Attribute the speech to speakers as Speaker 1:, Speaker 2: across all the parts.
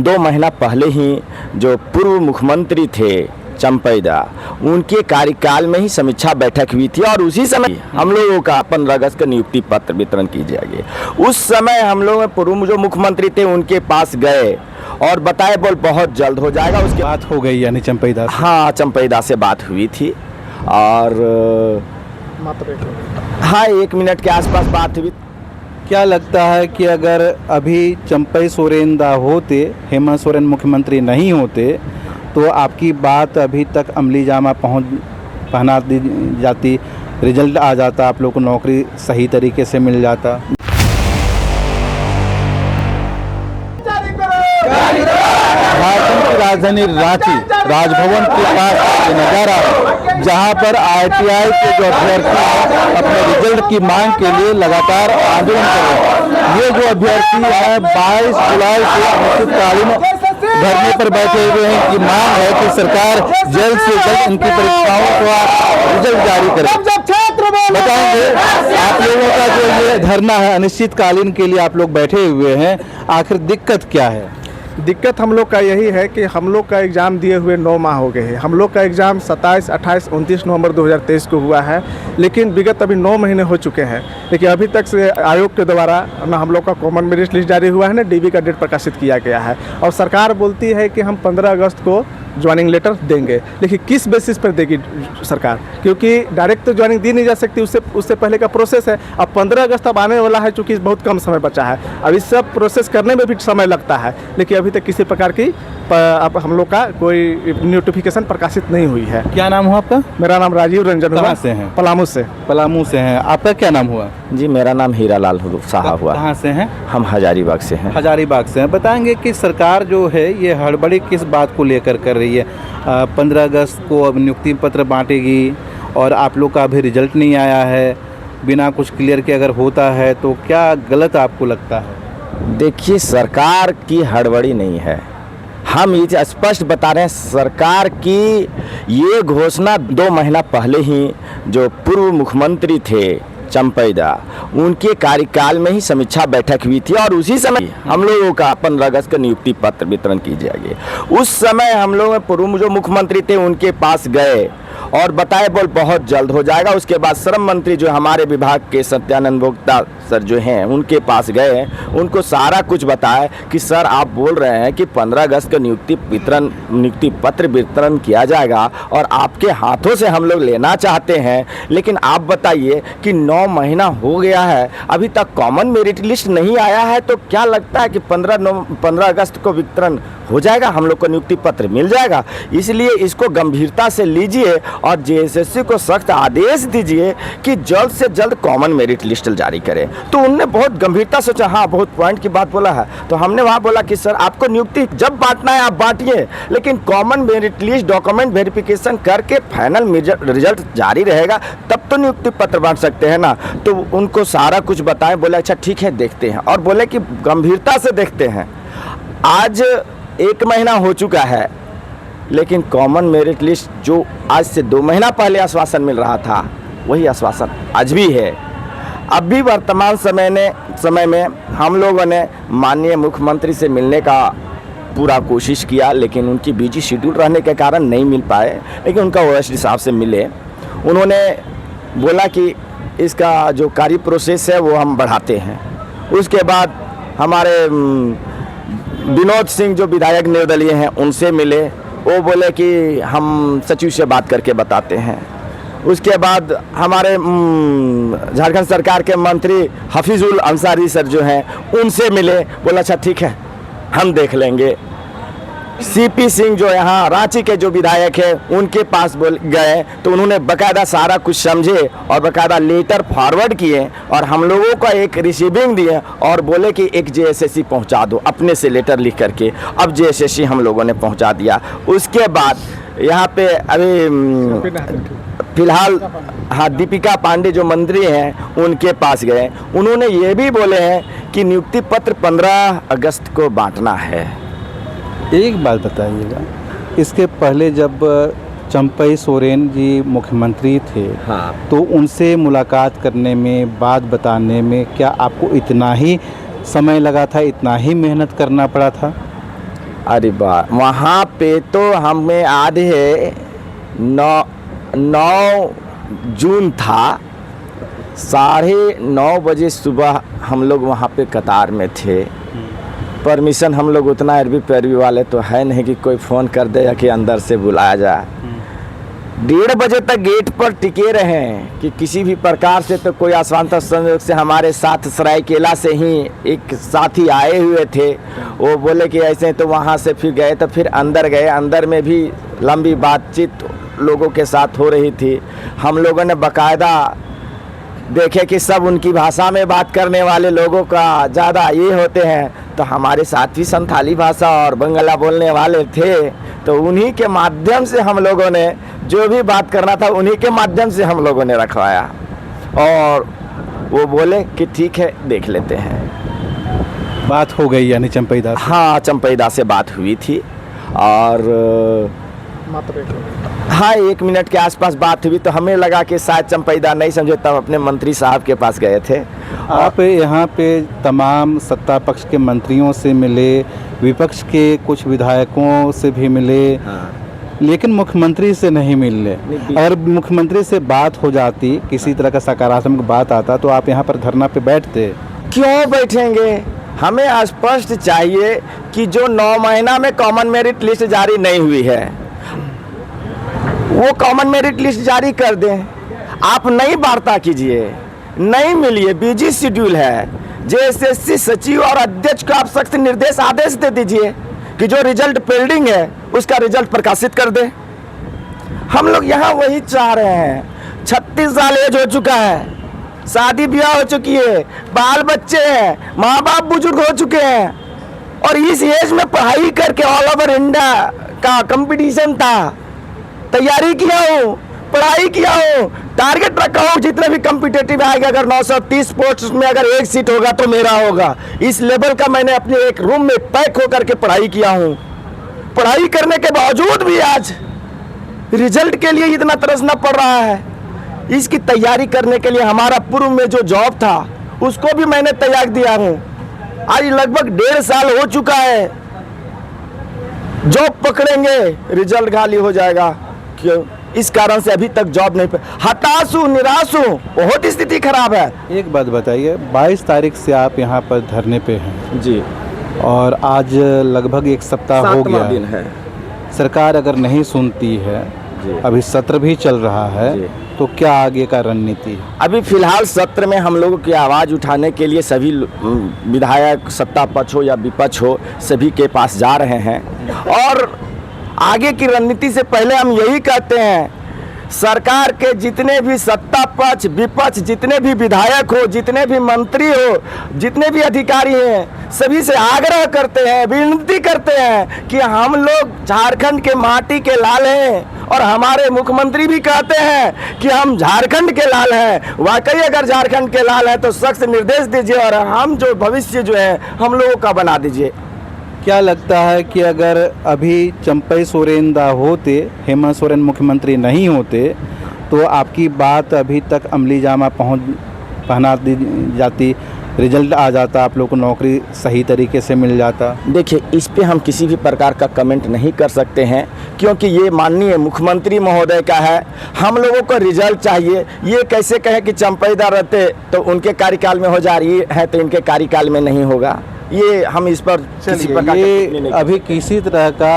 Speaker 1: 2 महीना पहले ही जो पूर्व मुख्यमंत्री थे चंपैदा, उनके कार्यकाल में ही समीक्षा बैठक हुई थी और उसी समय हम लोगों का 15 अगस्त का नियुक्ति पत्र वितरण किया गया। उस समय हम लोग पूर्व जो मुख्यमंत्री थे उनके पास गए और बताए बोल बहुत जल्द हो जाएगा। उसके
Speaker 2: बात हो गई यानी चंपैदा से?
Speaker 1: हाँ, चंपैदा से बात हुई थी और हाँ 1 मिनट के आसपास बात हुई।
Speaker 2: क्या लगता है कि अगर अभी चंपई सोरेन दा होते, हेमंत सोरेन मुख्यमंत्री नहीं होते, तो आपकी बात अभी तक अमली जामा पहना दी जाती, रिजल्ट आ जाता, आप लोग को नौकरी सही तरीके से मिल जाता? झारखंड की राजधानी रांची, राजभवन के पास ये नज़ारा है जहां पर IIT के जो अभ्यर्थी हैं अपने रिजल्ट की मांग के लिए लगातार आंदोलन कर रहे हैं। ये जो अभ्यर्थी हैं 22 जुलाई से अनिश्चितकालीन धरने पर बैठे हुए हैं। इनकी मांग है कि सरकार जल्द से जल्द इनकी परीक्षाओं का रिजल्ट जारी करे। बताएंगे आप लोगों का जो ये धरना है अनिश्चितकालीन के लिए आप लोग बैठे हुए हैं, आखिर दिक्कत क्या है?
Speaker 3: दिक्कत हम लोग का यही है कि हम लोग का एग्ज़ाम दिए हुए 9 माह हो गए हैं। हम लोग का एग्ज़ाम 27, 28, 29 नवंबर 2023 को हुआ है, लेकिन विगत अभी 9 महीने हो चुके हैं, लेकिन अभी तक से आयोग के द्वारा ना हम लोग का कॉमन मेरिट लिस्ट जारी हुआ है, ना DB का डेट प्रकाशित किया गया है। और सरकार बोलती है कि हम 15 अगस्त को ज्वाइनिंग लेटर देंगे, लेकिन किस बेसिस पर देगी सरकार? क्योंकि डायरेक्ट तो ज्वाइनिंग दी नहीं जा सकती, उससे पहले का प्रोसेस है। अब 15 अगस्त अब आने वाला है, चूँकि बहुत कम समय बचा है, अब इस सब प्रोसेस करने में भी समय लगता है, लेकिन अभी तक किसी प्रकार की अब हम लोग का कोई नोटिफिकेशन प्रकाशित नहीं हुई है।
Speaker 2: क्या नाम हुआ आपका?
Speaker 3: मेरा नाम राजीव रंजन हुआ।
Speaker 2: कहाँ से हैं?
Speaker 3: पलामू से।
Speaker 2: पलामू से हैं। आपका क्या नाम हुआ?
Speaker 1: जी, मेरा नाम हीरालाल साहा हुआ।
Speaker 2: कहाँ से हैं?
Speaker 1: हम हजारीबाग से हैं।
Speaker 2: हजारीबाग से हैं। बताएंगे कि सरकार जो है ये हड़बड़ी किस बात को लेकर कर रही है? 15 अगस्त को अब नियुक्ति पत्र बांटेगी और आप लोग का अभी रिजल्ट नहीं आया है, बिना कुछ क्लियर के अगर होता है तो क्या गलत आपको लगता है?
Speaker 1: देखिए, सरकार की हड़बड़ी नहीं है, हम ये स्पष्ट बता रहे हैं। सरकार की ये घोषणा 2 महीना पहले ही जो पूर्व मुख्यमंत्री थे चंपैदा, उनके कार्यकाल में ही समीक्षा बैठक हुई थी और उसी समय हम लोगों का 15 अगस्त का नियुक्ति पत्र वितरण किया गया। उस समय हम लोग पूर्व जो मुख्यमंत्री थे उनके पास गए और बताए बोल बहुत जल्द हो जाएगा। उसके बाद श्रम मंत्री जो हमारे विभाग के सत्यानंद भोक्ता सर जो हैं उनके पास गए, उनको सारा कुछ बताया कि सर आप बोल रहे हैं कि 15 अगस्त का नियुक्ति पत्र वितरण किया जाएगा और आपके हाथों से हम लोग लेना चाहते हैं, लेकिन आप बताइए कि 9 महीना हो गया है, अभी तक कॉमन मेरिट लिस्ट नहीं आया है, तो क्या लगता है कि 15 अगस्त को वितरण हो जाएगा, हम लोग को नियुक्ति पत्र मिल जाएगा? इसलिए इसको गंभीरता से लीजिए और JSSC को सख्त आदेश दीजिए कि जल्द से जल्द कॉमन मेरिट लिस्ट जारी करें। तो उनने बहुत गंभीरता से सोचा, हाँ बहुत पॉइंट की बात बोला है। तो हमने वहाँ बोला कि सर आपको नियुक्ति जब बांटना है आप बांटिए, लेकिन common merit list document verification करके फाइनल रिजल्ट जारी रहेगा तब तो नियुक्ति पत्र बांट सकते हैं ना। तो उनको सारा कुछ बताएं, बोले अच्छा ठीक है देखते हैं, और बोले कि गंभीरता से देखते हैं। आज 1 महीना हो चुका है, लेकिन कॉमन मेरिट लिस्ट जो आज से 2 महीना पहले आश्वासन मिल रहा था वही आश्वासन आज भी है। अब भी वर्तमान समय में हम लोगों ने माननीय मुख्यमंत्री से मिलने का पूरा कोशिश किया, लेकिन उनकी बिजी शेड्यूल रहने के कारण नहीं मिल पाए, लेकिन उनका OSD साहब से मिले। उन्होंने बोला कि इसका जो कार्य प्रोसेस है वो हम बढ़ाते हैं। उसके बाद हमारे विनोद सिंह जो विधायक निर्दलीय हैं उनसे मिले, वो बोले कि हम सचिव से बात करके बताते हैं। उसके बाद हमारे झारखंड सरकार के मंत्री हफीजुल अंसारी सर जो हैं उनसे मिले, बोला अच्छा ठीक है हम देख लेंगे। CP सिंह जो यहाँ रांची के जो विधायक है उनके पास गए तो उन्होंने बकायदा सारा कुछ समझे और बकायदा लेटर फॉरवर्ड किए और हम लोगों को एक रिसीविंग दिए और बोले कि एक JSSC पहुँचा दो अपने से लेटर लिख करके। अब JSSC हम लोगों ने पहुँचा दिया। उसके बाद यहाँ पे अभी फिलहाल हाँ दीपिका पांडे जो मंत्री हैं उनके पास गए, उन्होंने ये भी बोले हैं कि नियुक्ति पत्र 15 अगस्त को बांटना है।
Speaker 2: एक बात बताइएगा, इसके पहले जब चंपई सोरेन जी मुख्यमंत्री थे,
Speaker 1: हाँ,
Speaker 2: तो उनसे मुलाकात करने में, बात बताने में क्या आपको इतना ही समय लगा था, इतना ही मेहनत करना पड़ा था?
Speaker 1: अरे वाह, वहाँ पे तो हमें आधे 9 जून था, 9:30 बजे सुबह हम लोग वहाँ पे कतार में थे। परमिशन हम लोग उतना अरबी पैरवी वाले तो है नहीं कि कोई फ़ोन कर दे या कि अंदर से बुलाया जाए। 1:30 बजे तक गेट पर टिके रहे कि किसी भी प्रकार से तो कोई आश्वासन संयोग से हमारे साथ सरायकेला से ही एक साथी आए हुए थे, वो बोले कि ऐसे, तो वहाँ से फिर गए, तो फिर अंदर गए। अंदर में भी लंबी बातचीत लोगों के साथ हो रही थी। हम लोगों ने बाकायदा देखे कि सब उनकी भाषा में बात करने वाले लोगों का ज़्यादा ये होते हैं, तो हमारे साथ भी संथाली भाषा और बंगला बोलने वाले थे, तो उन्हीं के माध्यम से हम लोगों ने जो भी बात करना था उन्हीं के माध्यम से हम लोगों ने रखवाया, और वो बोले कि ठीक है देख लेते हैं।
Speaker 2: बात हो गई यानी चंपईदास?
Speaker 1: हाँ, चंपईदास से बात हुई थी, और हाँ 1 मिनट के आसपास बात हुई, तो हमें लगा कि शायद चंपईदास नहीं समझे, तब अपने मंत्री साहब के पास गए थे।
Speaker 2: आप यहाँ पे तमाम सत्ता पक्ष के मंत्रियों से मिले, विपक्ष के कुछ विधायकों से भी मिले,
Speaker 1: हाँ।
Speaker 2: लेकिन मुख्यमंत्री से नहीं मिले। अगर मुख्यमंत्री से बात हो जाती, किसी तरह का सकारात्मक बात आता, तो आप यहाँ पर धरना पे बैठते?
Speaker 1: क्यों बैठेंगे? हमें स्पष्ट चाहिए कि जो 9 महीना में कॉमन मेरिट लिस्ट जारी नहीं हुई है, वो कॉमन मेरिट लिस्ट जारी कर दें। आप नई वार्ता कीजिए, नहीं मिलिए, बिजी शेड्यूल है। जेएसएससी सचिव और अध्यक्ष को आप सख्त निर्देश आदेश दे दीजिए कि जो रिजल्ट पेंडिंग है उसका रिजल्ट प्रकाशित कर दे। हम लोग यहाँ वही चाह रहे हैं। 36 साल एज हो चुका है, शादी ब्याह हो चुकी है, बाल बच्चे हैं, माँ बाप बुजुर्ग हो चुके हैं, और इस एज में पढ़ाई करके ऑल ओवर इंडिया का कंपटीशन था, तैयारी किया हूँ, पढ़ाई किया हूँ, टारगेट रखा हूँ जितने भी कम्पिटेटिव आएगा, अगर 930 पोस्ट में अगर 1 सीट होगा तो मेरा होगा। इस लेवल का मैंने अपने एक रूम में पैक होकर के पढ़ाई किया हूँ। पढ़ाई करने के बावजूद भी आज रिजल्ट के लिए इतना तरसना पड़ रहा है। इसकी तैयारी करने के लिए हमारा पूर्व में जो जॉब था उसको भी मैंने त्याग दिया हूँ। आज लगभग 1.5 साल हो चुका है, जॉब पकड़ेंगे रिजल्ट खाली हो जाएगा। क्यों? इस कारण से अभी तक जॉब नहीं, हताश हूँ, निराश हूँ, बहुत स्थिति खराब है।
Speaker 2: एक बात बताइए, 22 तारीख से आप यहाँ पर धरने पे हैं
Speaker 1: जी,
Speaker 2: और आज लगभग 1 सप्ताह हो गया
Speaker 1: दिन है।
Speaker 2: सरकार अगर नहीं सुनती है, अभी सत्र भी चल रहा है, तो क्या आगे का रणनीति है?
Speaker 1: अभी फिलहाल सत्र में हम लोगों की आवाज़ उठाने के लिए सभी विधायक, सत्ता पक्ष हो या विपक्ष हो, सभी के पास जा रहे हैं। और आगे की रणनीति से पहले हम यही कहते हैं, सरकार के जितने भी सत्ता पक्ष, विपक्ष, जितने भी विधायक हो, जितने भी मंत्री हो, जितने भी अधिकारी हैं, सभी से आग्रह करते हैं, विनती करते हैं कि हम लोग झारखंड के माटी के लाल हैं, और हमारे मुख्यमंत्री भी कहते हैं कि हम झारखंड के लाल हैं। वाकई अगर झारखंड के लाल हैं तो सख्त निर्देश दीजिए, और हम जो भविष्य जो है हम लोगों का बना दीजिए।
Speaker 2: क्या लगता है कि अगर अभी चंपई सोरेन दा होते, हेमंत सोरेन मुख्यमंत्री नहीं होते, तो आपकी बात अभी तक अमली जामा पहना दी जाती, रिजल्ट आ जाता, आप लोग को नौकरी सही तरीके से मिल जाता? देखिए,
Speaker 1: इस पे हम किसी भी प्रकार का कमेंट नहीं कर सकते हैं, क्योंकि ये माननीय मुख्यमंत्री महोदय का है। हम लोगों को रिजल्ट चाहिए। ये कैसे कहें कि चंपईदा रहते तो उनके कार्यकाल में हो जा रही है, तो इनके कार्यकाल में नहीं होगा। ये हम इस पर किसी प्रकार
Speaker 2: ये अभी किसी तरह का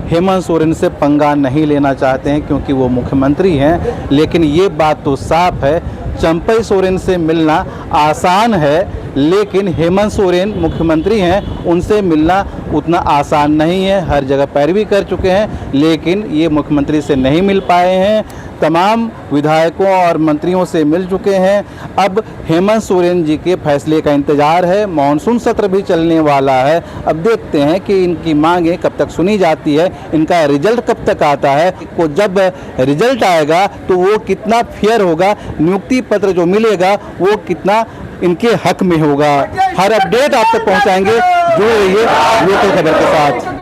Speaker 2: हेमंत सोरेन से पंगा नहीं लेना चाहते हैं, क्योंकि वो मुख्यमंत्री हैं, लेकिन ये बात तो साफ है, चंपई सोरेन से मिलना आसान है, लेकिन हेमंत सोरेन मुख्यमंत्री हैं, उनसे मिलना उतना आसान नहीं है। हर जगह पैरवी कर चुके हैं, लेकिन ये मुख्यमंत्री से नहीं मिल पाए हैं। तमाम विधायकों और मंत्रियों से मिल चुके हैं। अब हेमंत सोरेन जी के फैसले का इंतजार है। मानसून सत्र भी चलने वाला है। अब देखते हैं कि इनकी मांगें कब तक सुनी जाती है, इनका रिजल्ट कब तक आता है। को जब रिजल्ट आएगा तो वो कितना फेयर होगा, नियुक्ति पत्र जो मिलेगा वो कितना इनके हक में होगा। हर अपडेट आप तक पहुंचाएंगे। जुड़े रहिए लोकल खबर के साथ।